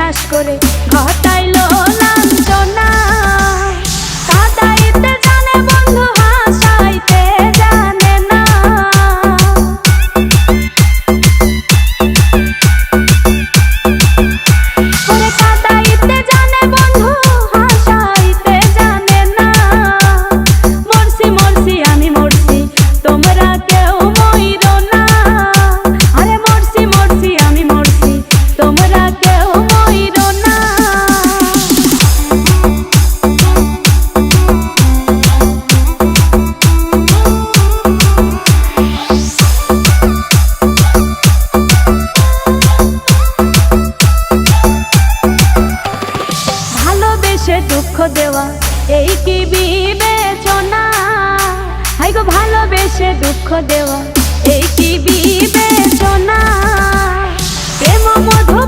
বিশ্বাস করে ঘটাইলো লাঞ্ছনা। কাঁদাইতে জানে বন্ধু হাসাইতে জানে না। ওরে কাঁদাইতে জানে বন্ধু হাসাইতে জানে না। মরছি মরছি আমি মরছি তোমরা কেউ মইরো না। আরে মরছি মরছি আমি মরছি তোমরা কেউ মইরো না। ভালোবেসে দুঃখ দেওয়া এই কি বিবেচনা। হাই গো ভালোবেসে দুঃখ দেওয়া এই কি বিবেচনা। প্রেম মধু